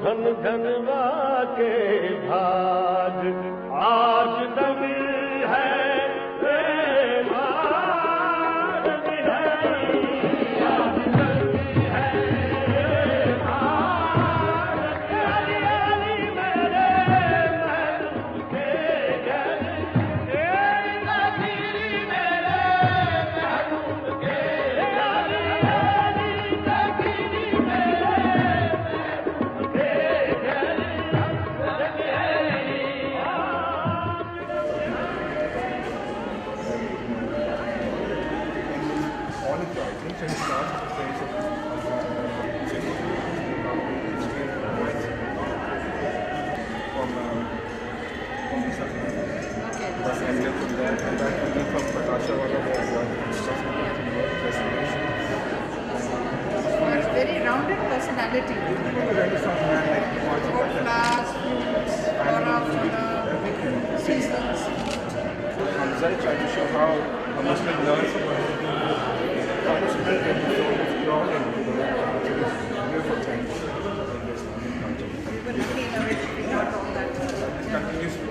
धन धनवा के भाग आज नवी है Very rounded personality. Flowers, fruits, flora, seasons. I try to show how a Muslim learns how to spread the strong and beautiful things. We were really in a way to figure out all that. It continues.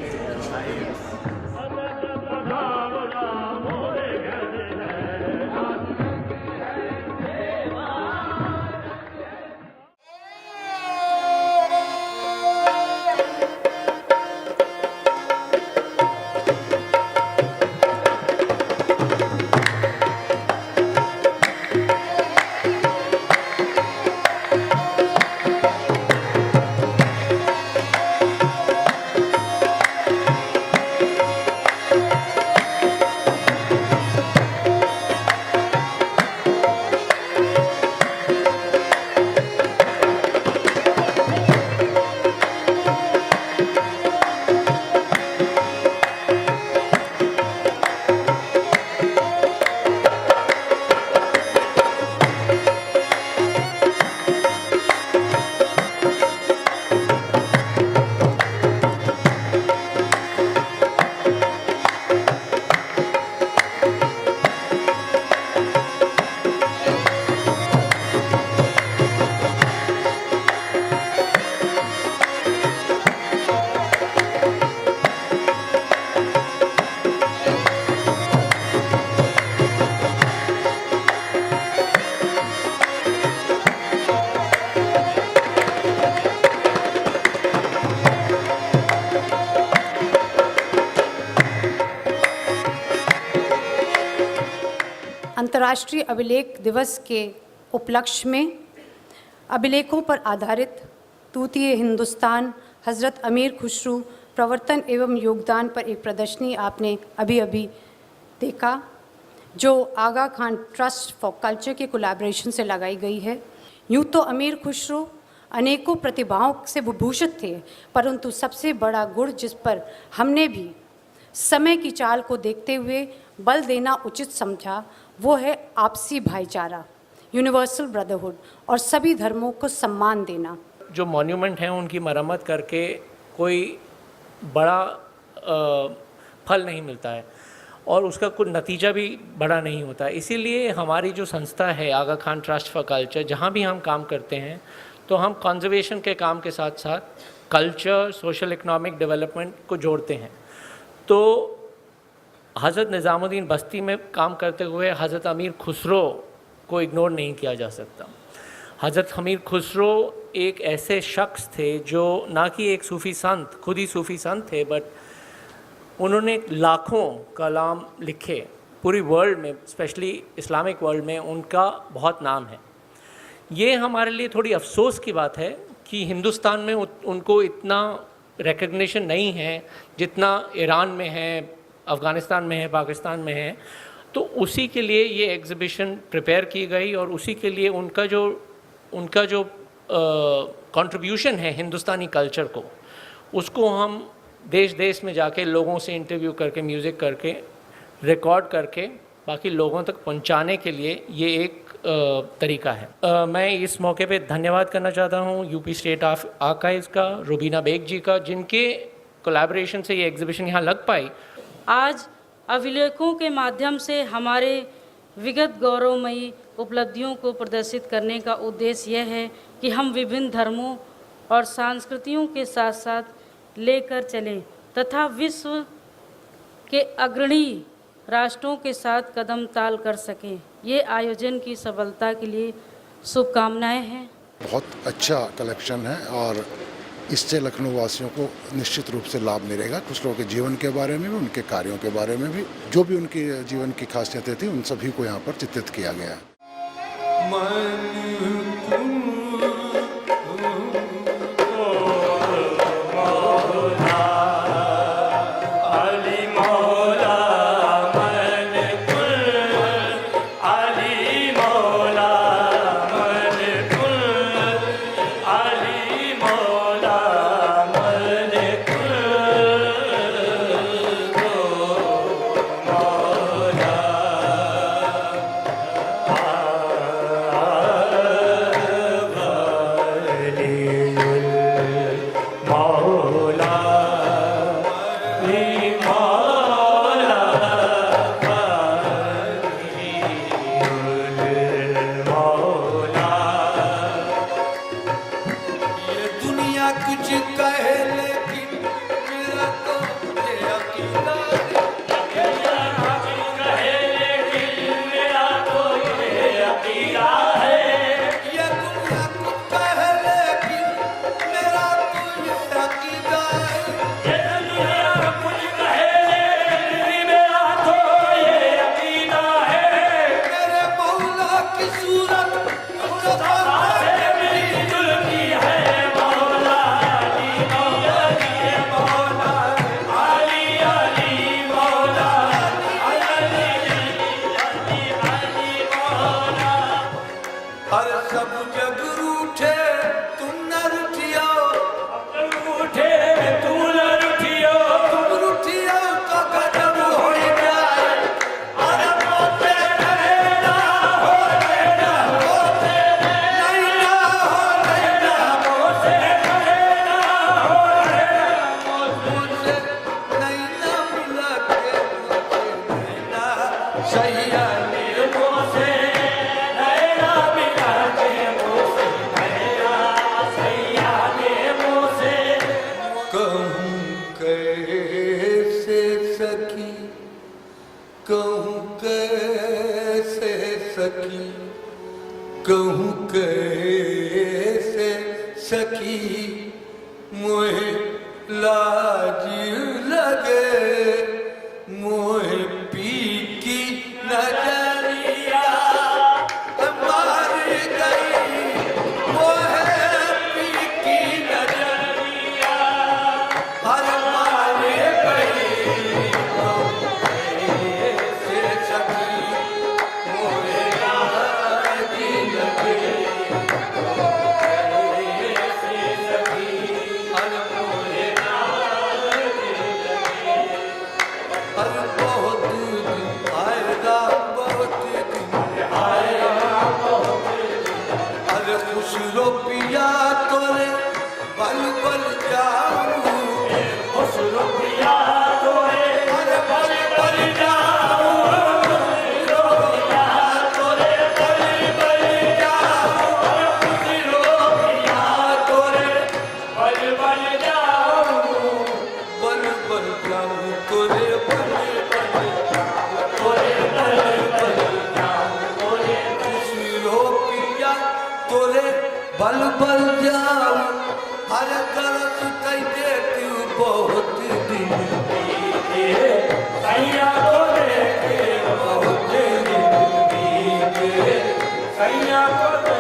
अंतर्राष्ट्रीय अभिलेख दिवस के उपलक्ष्य में अभिलेखों पर आधारित तूतीय हिंदुस्तान हज़रत अमीर खुसरो प्रवर्तन एवं योगदान पर एक प्रदर्शनी आपने अभी देखा, जो आगा खान ट्रस्ट फॉर कल्चर के कोलैबोरेशन से लगाई गई है। यूँ तो अमीर खुसरो अनेकों प्रतिभाओं से विभूषित थे, परंतु सबसे बड़ा गुण जिस पर हमने भी समय की चाल को देखते हुए बल देना उचित समझा, वो है आपसी भाईचारा, यूनिवर्सल ब्रदरहुड और सभी धर्मों को सम्मान देना। जो मॉन्यूमेंट हैं उनकी मरम्मत करके कोई बड़ा फल नहीं मिलता है और उसका कुछ नतीजा भी बड़ा नहीं होता है। इसीलिए हमारी जो संस्था है आगा खान ट्रस्ट फॉर कल्चर, जहाँ भी हम काम करते हैं तो हम कंजर्वेशन के काम के साथ साथ कल्चर, सोशल इकोनॉमिक डेवलपमेंट को जोड़ते हैं। तो हज़रत निज़ामुद्दीन बस्ती में काम करते हुए हज़रत अमीर खुसरो को इग्नोर नहीं किया जा सकता। हज़रत अमीर खुसरो एक ऐसे शख्स थे जो ना कि एक सूफ़ी संत, खुद ही सूफ़ी संत थे, बट उन्होंने लाखों कलाम लिखे पूरी वर्ल्ड में, स्पेशली इस्लामिक वर्ल्ड में उनका बहुत नाम है। ये हमारे लिए थोड़ी अफसोस की बात है कि हिंदुस्तान में उनको इतना रिकग्निशन नहीं है जितना ईरान में है, अफ़गानिस्तान में है, पाकिस्तान में है। तो उसी के लिए ये एग्ज़िबिशन प्रिपेयर की गई और उसी के लिए उनका जो कंट्रीब्यूशन है हिंदुस्तानी कल्चर को, उसको हम देश देश में जाके लोगों से इंटरव्यू करके, म्यूज़िक करके, रिकॉर्ड करके बाकी लोगों तक पहुंचाने के लिए ये एक तरीका है। मैं इस मौके पे धन्यवाद करना चाहता हूँ यूपी स्टेट आर्काइव्स का, रुबीना बेग जी का, जिनके कोलैबोरेशन से ये एग्ज़िबिशन यहाँ लग पाई। आज अभिलेखों के माध्यम से हमारे विगत गौरवमयी उपलब्धियों को प्रदर्शित करने का उद्देश्य यह है कि हम विभिन्न धर्मों और संस्कृतियों के साथ साथ लेकर चलें तथा विश्व के अग्रणी राष्ट्रों के साथ कदम ताल कर सकें। ये आयोजन की सफलता के लिए शुभकामनाएं हैं। बहुत अच्छा कलेक्शन है और इससे लखनऊ वासियों को निश्चित रूप से लाभ मिलेगा। कुछ लोगों के जीवन के बारे में भी, उनके कार्यों के बारे में भी, जो भी उनकी जीवन की खासियतें थी उन सभी को यहाँ पर चित्रित किया गया है। कहूँ कैसे सकी मोहे लाज लगे मोहे पी की नजरिया जाऊं तोरे बल बल जाऊं तोरे बल बल जाऊं तोरे सुनो पिया तोरे बल बल जाऊं हर करत कई देती बहुत दिन बीते सैया तोरे के बहुत दिन बीते सैया तोरे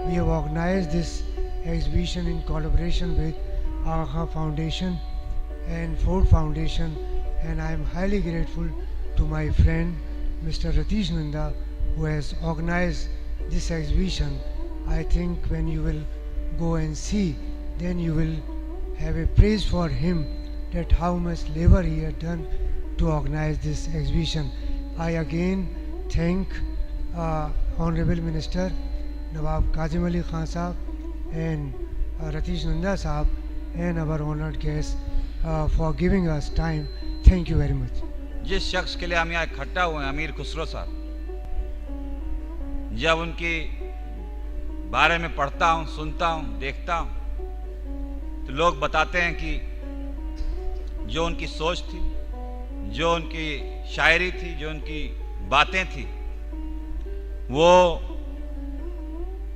We have organized this exhibition in collaboration with Aga Khan Foundation and Ford Foundation, and I am highly grateful to my friend Mr. Ratish Nanda who has organized this exhibition. I think when you will go and see, then you will have a praise for him that how much labor he had done to organize this exhibition. I again thank Honorable Minister Nawab Kazim Ali Khan Sahab and Ratish Nanda Sahab and our honored guests for giving us time. Thank you very much. जिस शख्स के लिए हम यहाँ इकट्ठा हुए हैं, अमीर खुसरो साहब, जब उनके बारे में पढ़ता हूँ, सुनता हूँ, देखता हूँ, तो लोग बताते हैं कि जो उनकी सोच थी, जो उनकी शायरी थी, जो उनकी बातें थी, वो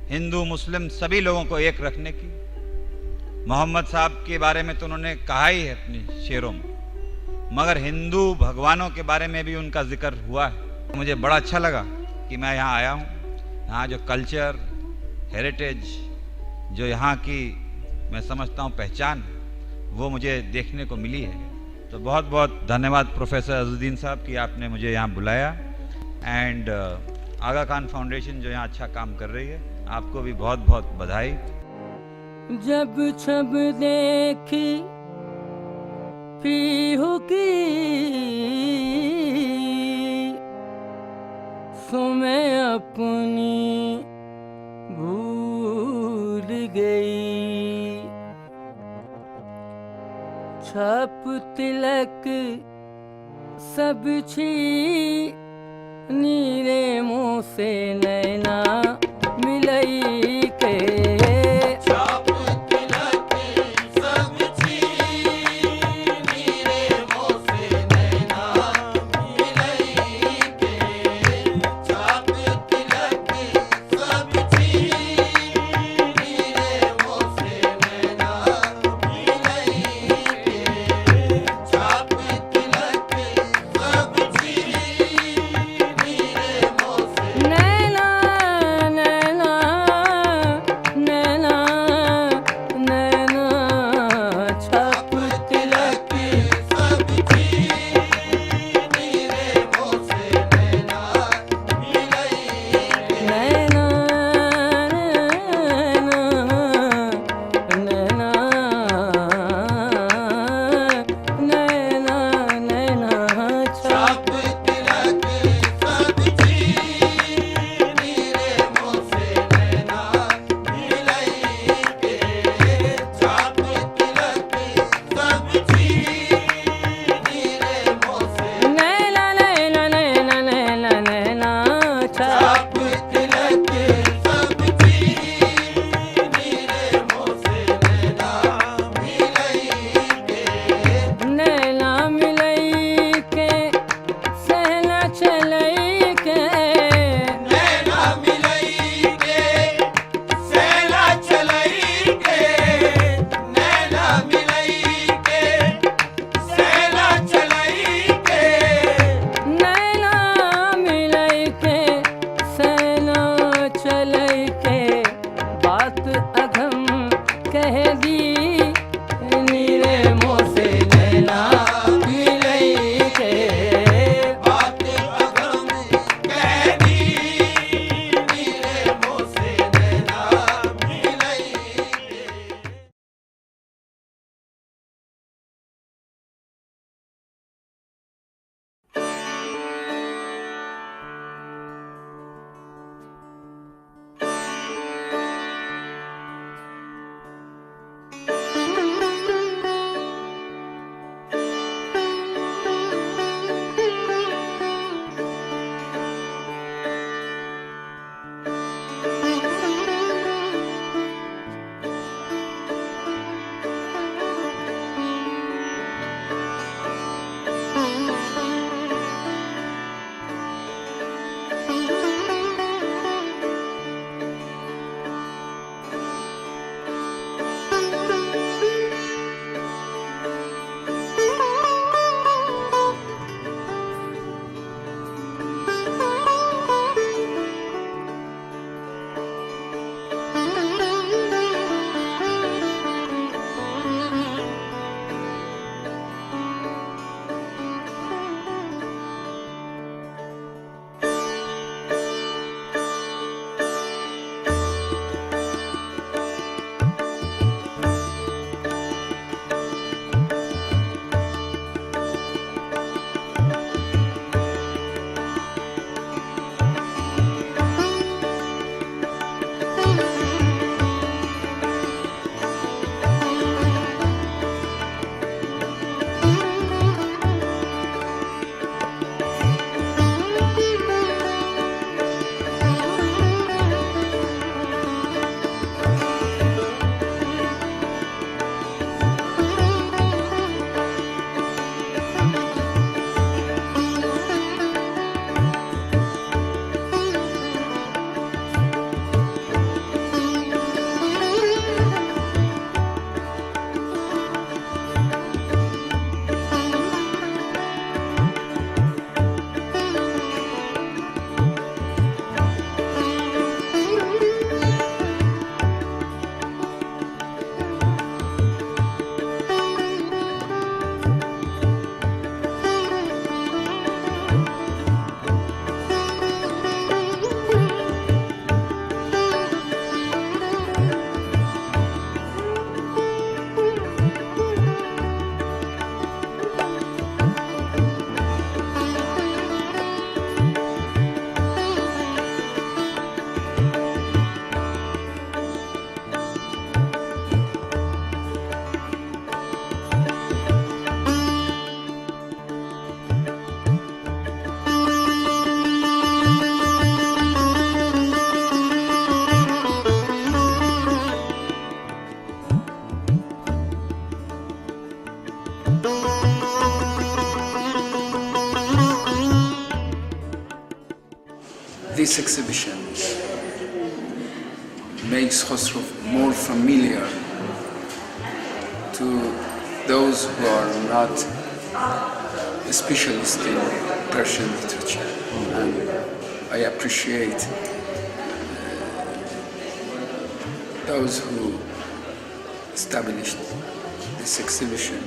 हिंदू मुस्लिम सभी लोगों को एक रखने की। मोहम्मद साहब के बारे में तो उन्होंने कहा ही है अपनी शेरों में, मगर हिंदू भगवानों के बारे में भी उनका जिक्र हुआ है। मुझे बड़ा अच्छा लगा कि मैं यहाँ आया हूँ। यहाँ जो कल्चर, हेरिटेज, जो यहाँ की मैं समझता हूँ पहचान, वो मुझे देखने को मिली है। तो बहुत बहुत धन्यवाद प्रोफेसर अज़ुद्दीन साहब कि आपने मुझे यहाँ बुलाया, एंड आगा खान फाउंडेशन जो यहाँ अच्छा काम कर रही है, आपको भी बहुत बहुत बधाई। जब छब देखी पीहू की सो मैं अपनी भूल गई, छाप तिलक सब नीरे मुँह से नैना मिलई के, छाप तिलक सब नीरे मुँह से नैना मिलई के, छाप तिलक सब नीरे मुँह से नैना मिलई के, छाप तिलक सब नीरे मुँह से नैना नैना कह दी नीरे मोसे नैना मिलई के बात अगम कह दी नीरे मोसे नैना मिलई This exhibition makes Khosrow more familiar to those who are not specialists in Persian literature, and I appreciate those who established this exhibition,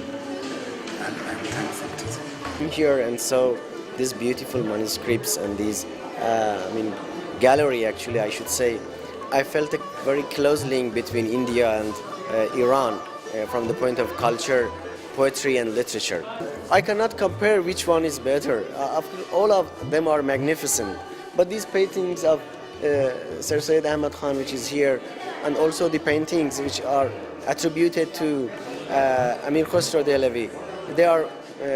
and I'm thankful to them. I'm here and saw these beautiful manuscripts and these, gallery actually I should say. I felt a very close link between India and Iran from the point of culture, poetry and literature. I cannot compare which one is better. All of them are magnificent. But these paintings of Sir Syed Ahmad Khan, which is here, and also the paintings which are attributed to Amir Khosrow Dehlavi, they are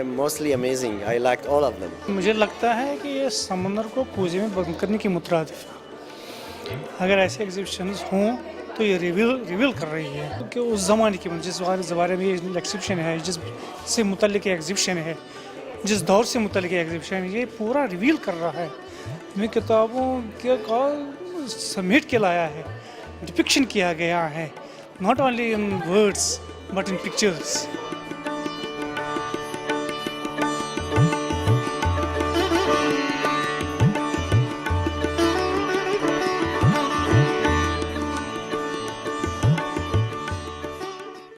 mostly amazing. I liked all of them. मुझे लगता है कि ये समंदर को पूजे में बंद करने की मुतरादिफ है। अगर ऐसे एग्जिबिशंस हों तो ये रिवील कर रही है कि उस ज़माने की जिस ज़माने में ये एग्जिबिशन है, जिससे मुतल्लिक़ एग्जिबिशन है, जिस दौर से मुतल्लिक़ एग्जिबिशन है, ये पूरा रिवील कर रहा है। में किताबों के का समेट के लाया है, डिपिक्शन किया गया है, not only in words but in pictures.